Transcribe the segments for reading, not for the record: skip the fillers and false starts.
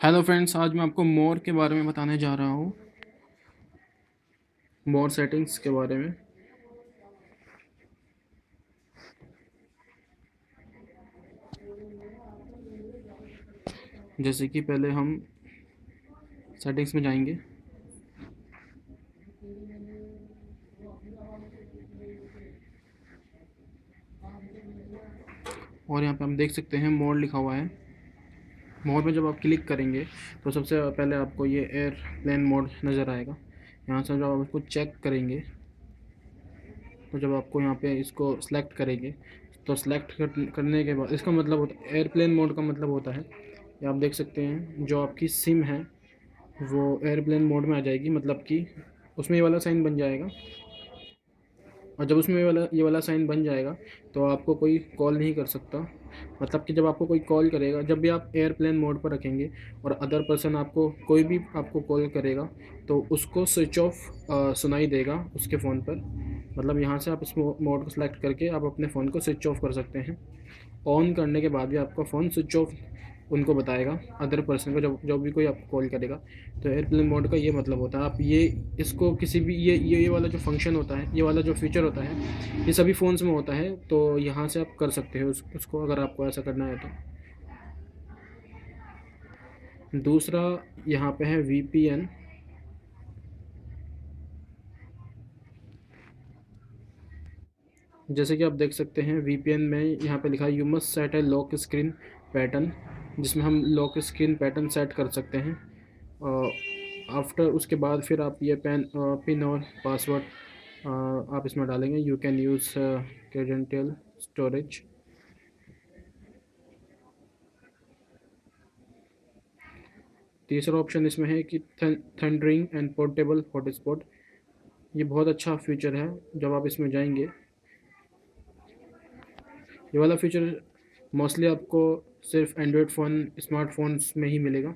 Hello friends, आज मैं आपको मोर के बारे में बताने जा रहा हूँ। मोर सेटिंग्स के बारे में। जैसे कि पहले हम सेटिंग्स में जाएंगे और यहाँ पे हम देख सकते हैं मोर लिखा हुआ है। मोर पे जब आप क्लिक करेंगे तो सबसे पहले आपको ये एयरप्लेन मोड नज़र आएगा। यहाँ से जब आप इसको चेक करेंगे तो जब आपको यहाँ पे इसको सेलेक्ट करेंगे तो सेलेक्ट करने के बाद इसका मतलब होता है एयरप्लेन मोड का मतलब होता है, ये आप देख सकते हैं जो आपकी सिम है वो एयरप्लेन मोड में आ जाएगी, मतलब कि उसमें ये वाला साइन बन जाएगा। और जब उसमें ये वाला साइन बन जाएगा तो आपको कोई कॉल नहीं कर सकता। मतलब कि जब आपको कोई कॉल करेगा, जब भी आप एयरप्लेन मोड पर रखेंगे और अदर पर्सन आपको कोई भी आपको कॉल करेगा तो उसको स्विच ऑफ सुनाई देगा उसके फ़ोन पर। मतलब यहाँ से आप इस मोड को सेलेक्ट करके आप अपने फ़ोन को स्विच ऑफ कर सकते हैं। ऑन करने के बाद भी आपका फ़ोन स्विच ऑफ उनको बताएगा, अदर पर्सन को, जब जब भी कोई आपको कॉल करेगा। तो एयरप्लेन मोड का ये मतलब होता है, आप ये इसको किसी भी ये वाला जो फंक्शन होता है, ये वाला जो फीचर होता है, ये सभी फ़ोन्स में होता है। तो यहाँ से आप कर सकते हो उसको, अगर आपको ऐसा करना है तो। दूसरा यहाँ पे है वीपीएन। जैसे कि आप देख सकते हैं वीपीएन में यहाँ पे लिखा है you must set A lock screen pattern, जिसमें हम लॉक स्क्रीन पैटर्न सेट कर सकते हैं। आफ्टर उसके बाद फिर आप ये पिन और पासवर्ड आप इसमें डालेंगे। You can use credential storage. तीसरा ऑप्शन इसमें है कि थंडरिंग एंड पोर्टेबल हॉटस्पॉट। ये बहुत अच्छा फीचर है। जब आप इसमें जाएंगे, ये वाला फीचर मोस्टली आपको सिर्फ एंड्रॉयड फ़ोन स्मार्टफोन्स में ही मिलेगा।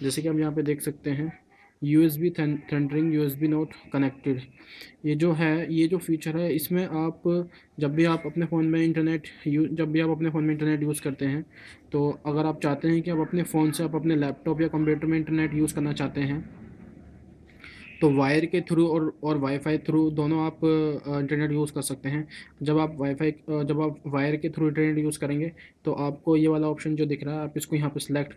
जैसे कि हम यहाँ पे देख सकते हैं USB thundering USB note connected. ये जो है, ये जो फीचर है, इसमें आप जब भी आप अपने फ़ोन में इंटरनेट यूज़ करते हैं, तो अगर आप चाहते हैं कि आप अपने फ़ोन से आप अपने लैपटॉप या कंप्यूटर में इंटरनेट यूज़ करना चाहते हैं तो वायर के थ्रू और वाईफाई थ्रू दोनों आप इंटरनेट यूज़ कर सकते हैं। जब आप वायर के थ्रू इंटरनेट यूज़ करेंगे तो आपको ये वाला ऑप्शन जो दिख रहा है, आप इसको यहाँ पे सेलेक्ट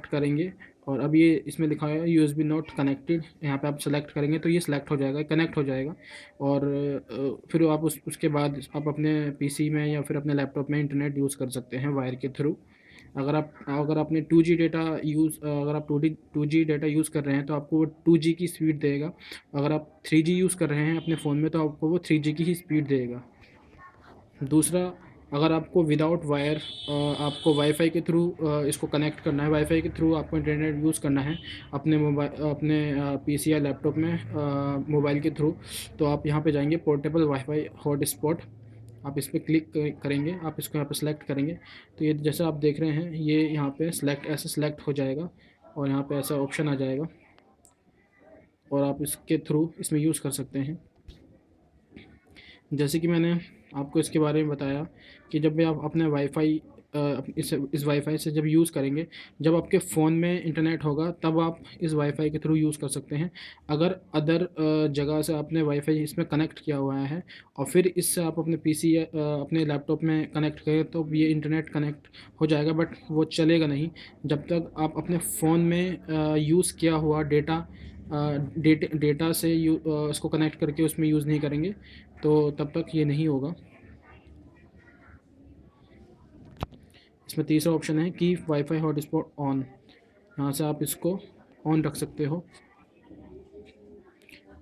करेंगे और अब ये इसमें लिखा है USB नॉट कनेक्टेड। यहाँ पे आप सेलेक्ट करेंगे तो ये सेलेक्ट हो जाएगा, कनेक्ट हो जाएगा। और फिर आप उसके बाद आप अपने PC में या फिर अपने लैपटॉप में इंटरनेट यूज़ कर सकते हैं वायर के थ्रू। अगर आपने 2G डेटा यूज़ अगर आप 2G डेटा यूज़ कर रहे हैं तो आपको वो 2G की स्पीड देगा। अगर आप 3G यूज़ कर रहे हैं अपने फ़ोन में तो आपको वो 3G की ही स्पीड देगा। दूसरा, अगर आपको विदाउट वायर आपको वाईफाई के थ्रू इसको कनेक्ट करना है, वाईफाई के थ्रू आपको इंटरनेट यूज़ करना है अपने PC या लैपटॉप में मोबाइल के थ्रू, तो आप यहाँ पे जाएंगे पोर्टेबल वाईफाई हॉटस्पॉट। आप इस पर क्लिक करेंगे, आप इसको यहाँ पे सेलेक्ट करेंगे तो ये जैसा आप देख रहे हैं ये यहाँ पे सेलेक्ट हो जाएगा और यहाँ पे ऐसा ऑप्शन आ जाएगा और आप इसके थ्रू इसमें यूज़ कर सकते हैं। जैसे कि मैंने आपको इसके बारे में बताया कि जब भी आप अपने वाईफाई इस वाईफाई से जब यूज़ करेंगे, जब आपके फ़ोन में इंटरनेट होगा तब आप इस वाईफाई के थ्रू यूज़ कर सकते हैं। अगर अदर जगह से आपने वाईफाई इसमें कनेक्ट किया हुआ है और फिर इससे आप अपने PC या अपने लैपटॉप में कनेक्ट करें तो ये इंटरनेट कनेक्ट हो जाएगा, बट वो चलेगा नहीं जब तक आप अपने फ़ोन में यूज़ किया हुआ डेटा से इसको कनेक्ट करके उसमें यूज़ नहीं करेंगे, तो तब तक ये नहीं होगा। इसमें तीसरा ऑप्शन है कि वाईफाई हॉटस्पॉट ऑन। यहाँ से आप इसको ऑन रख सकते हो।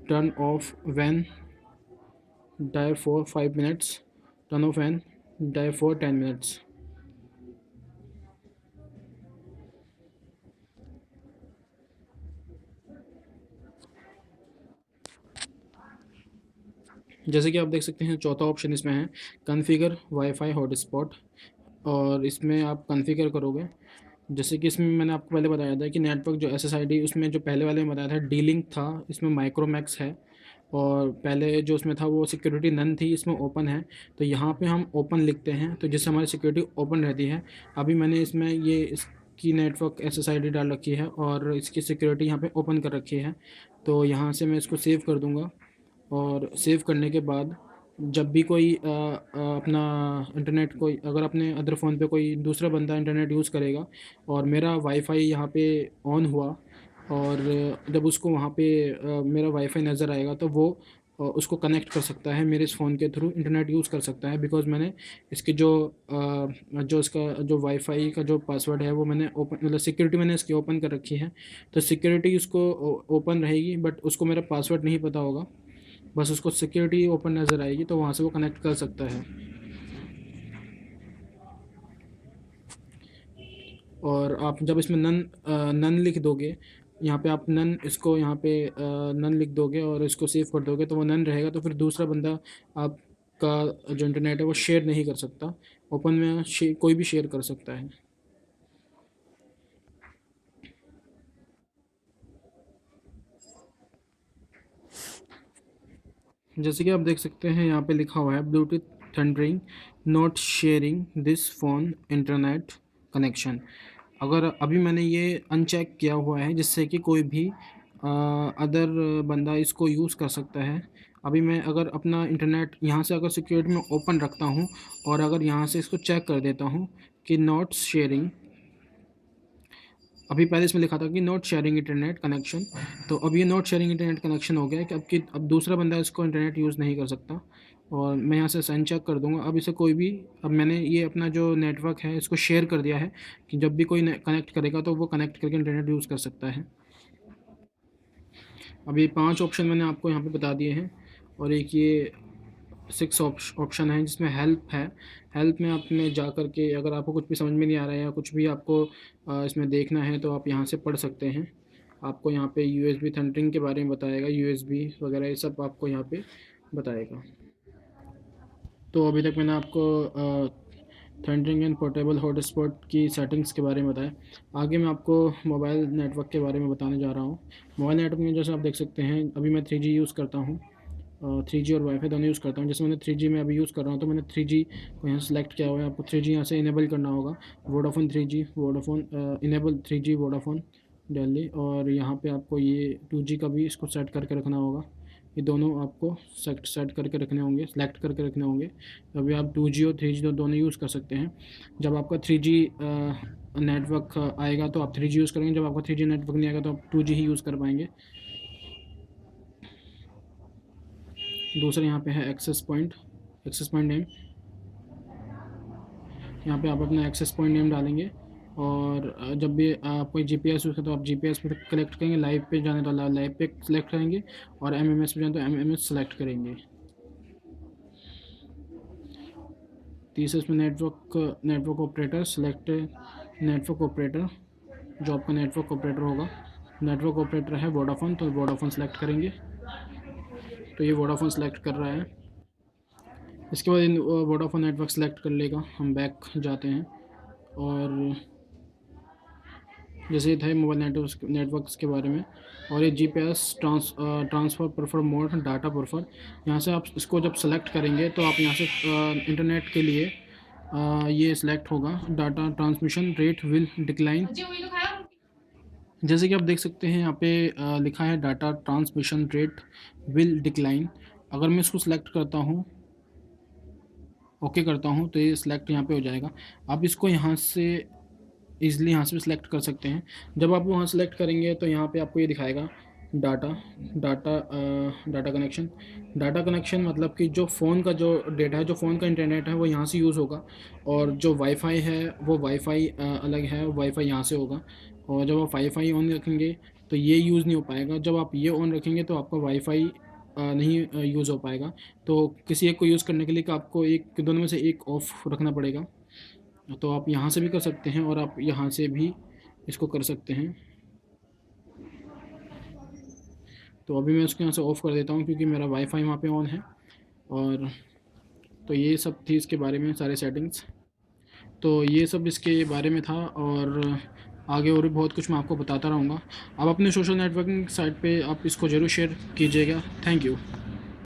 Turn off when idle for 5 minutes, turn off when idle for 10 minutes. जैसे कि आप देख सकते हैं चौथा ऑप्शन इसमें है कॉन्फ़िगर वाईफाई हॉटस्पॉट, और इसमें आप कॉन्फ़िगर करोगे। जैसे कि इसमें मैंने आपको पहले बताया था कि नेटवर्क जो SSID, उसमें जो पहले वाले में बताया था D-Link था, इसमें माइक्रोमैक्स है। और पहले जो उसमें था वो सिक्योरिटी नन थी, इसमें ओपन है। तो यहाँ पे हम ओपन लिखते हैं तो जिससे हमारी सिक्योरिटी ओपन रहती है। अभी मैंने इसमें ये इसकी नेटवर्क SSID डाल रखी है और इसकी सिक्योरिटी यहाँ पे ओपन कर रखी है। तो यहाँ से मैं इसको सेव कर दूँगा और सेव करने के बाद जब भी कोई अपना इंटरनेट कोई अगर अपने अदर फ़ोन पे कोई दूसरा बंदा इंटरनेट यूज़ करेगा और मेरा वाईफ़ाई यहाँ पे ऑन हुआ और जब उसको वहाँ पे मेरा वाईफ़ाई नज़र आएगा तो वो उसको कनेक्ट कर सकता है मेरे इस फ़ोन के थ्रू इंटरनेट यूज़ कर सकता है। बिकॉज़ मैंने इसकी जो इसका जो वाईफ़ाई का जो पासवर्ड है वो मैंने ओपन मतलब सिक्योरिटी मैंने इसकी ओपन कर रखी है। तो सिक्योरिटी उसको ओपन रहेगी बट उसको मेरा पासवर्ड नहीं पता होगा। बस उसको सिक्योरिटी ओपन नज़र आएगी तो वहाँ से वो कनेक्ट कर सकता है। और आप जब इसमें नन लिख दोगे, यहाँ पे आप नन इसको यहाँ पे नन लिख दोगे और इसको सेव कर दोगे तो वो नन रहेगा। तो फिर दूसरा बंदा आपका जो इंटरनेट है वो शेयर नहीं कर सकता। ओपन में कोई भी शेयर कर सकता है। जैसे कि आप देख सकते हैं यहाँ पे लिखा हुआ है Bluetooth thundering not sharing this phone internet connection. अगर अभी मैंने ये अनचेक किया हुआ है जिससे कि कोई भी अदर बंदा इसको यूज़ कर सकता है। अभी मैं अगर अपना इंटरनेट यहाँ से अगर सिक्योरिटी में ओपन रखता हूँ और अगर यहाँ से इसको चेक कर देता हूँ कि नॉट शेयरिंग, अभी पहले इसमें लिखा था कि नॉट शेयरिंग इंटरनेट कनेक्शन, तो अब ये नॉट शेयरिंग इंटरनेट कनेक्शन हो गया है कि अब दूसरा बंदा इसको इंटरनेट यूज़ नहीं कर सकता। और मैं यहाँ से साइन चेक कर दूंगा। अब इसे कोई भी, अब मैंने ये अपना जो नेटवर्क है इसको शेयर कर दिया है कि जब भी कोई कनेक्ट करेगा तो वो कनेक्ट करके इंटरनेट यूज़ कर सकता है। अब ये 5 ऑप्शन मैंने आपको यहाँ पे बता दिए हैं और एक ये 6 ऑप्शन है जिसमें हेल्प है। हेल्प में आपने जा कर के अगर आपको कुछ भी समझ में नहीं आ रहा है या कुछ भी आपको इसमें देखना है तो आप यहाँ से पढ़ सकते हैं। आपको यहाँ पे USB थंडरिंग के बारे में बताएगा, USB वगैरह ये सब आपको यहाँ पे बताएगा। तो अभी तक मैंने आपको थंडरिंग एंड पोर्टेबल हॉटस्पॉट की सेटिंग्स के बारे में बताया। आगे मैं आपको मोबाइल नेटवर्क के बारे में बताने जा रहा हूँ। मोबाइल नेटवर्क में जैसे आप देख सकते हैं अभी मैं 3G यूज़ करता हूँ, 3G और वाईफाई दोनों यूज़ करता हूँ। जैसे मैंने 3G में अभी यूज़ कर रहा हूँ तो मैंने 3G को यहाँ सेलेक्ट किया हुआ है। आपको 3G यहाँ से इनेबल करना होगा। Vodafone 3G, Vodafone enable 3G Vodafone Delhi, और यहाँ पे आपको ये 2G का भी इसको सेट करके रखना होगा। ये दोनों आपको सेट करके रखने होंगे, सेलेक्ट करके रखने होंगे। अभी आप 2G और 3G दोनों यूज़ कर सकते हैं। जब आपका 3G नेटवर्क आएगा तो आप 3G यूज़ करेंगे, जब आपका 3G नेटवर्क नहीं आएगा तो आप 2G ही यूज़ कर पाएंगे। दूसरा यहाँ पे है एक्सेस पॉइंट नेम। यहाँ पे आप अपना एक्सेस पॉइंट नेम डालेंगे और जब भी आप कोई GPS यूज़ करें तो आप GPS पे कलेक्ट करेंगे। लाइव पे जाने तो लाइव पे सेलेक्ट करेंगे और MMS पे जाने तो MMS सेलेक्ट करेंगे। तीसरा इसमें network operator select network operator, जो आपका नेटवर्क ऑपरेटर होगा। नेटवर्क ऑपरेटर है वोडाफोन तो वोडाफोन सेलेक्ट करेंगे। तो ये वोडाफोन सेलेक्ट कर रहा है। इसके बाद वोडाफोन नेटवर्क सेलेक्ट कर लेगा। हम बैक जाते हैं और जैसे थे मोबाइल नेटवर्क्स के बारे में। और ये GPS transfer prefer mode data prefer, यहाँ से आप इसको जब सेलेक्ट करेंगे तो आप यहाँ से इंटरनेट के लिए ये सिलेक्ट होगा data transmission rate will decline. जैसे कि आप देख सकते हैं यहाँ पे लिखा है data transmission rate will decline. अगर मैं इसको सिलेक्ट करता हूँ, ओके करता हूँ, तो ये सिलेक्ट यहाँ पे हो जाएगा। आप इसको यहाँ से ईज़िली यहाँ से भी सिलेक्ट कर सकते हैं। जब आप वहाँ सेलेक्ट करेंगे तो यहाँ पे आपको ये दिखाएगा डाटा कनेक्शन मतलब कि जो फ़ोन का जो डेटा है, जो फ़ोन का इंटरनेट है वो यहाँ से यूज़ होगा और जो वाईफाई है वो वाईफाई अलग है, वाईफाई यहाँ से होगा। और जब आप वाईफाई ऑन रखेंगे तो ये यूज़ नहीं हो पाएगा। जब आप ये ऑन रखेंगे तो आपका वाईफाई नहीं यूज़ हो पाएगा। तो किसी एक को यूज़ करने के लिए आपको दोनों में से एक ऑफ़ रखना पड़ेगा। तो आप यहाँ से भी कर सकते हैं और आप यहाँ से भी इसको कर सकते हैं। तो अभी मैं उसको यहाँ से ऑफ़ कर देता हूँ क्योंकि मेरा वाईफाई वहाँ पे ऑन है। और तो ये सब थी इसके बारे में सारे सेटिंग्स। तो ये सब इसके बारे में था और आगे और भी बहुत कुछ मैं आपको बताता रहूँगा। आप अपने सोशल नेटवर्किंग साइट पे आप इसको ज़रूर शेयर कीजिएगा। Thank you.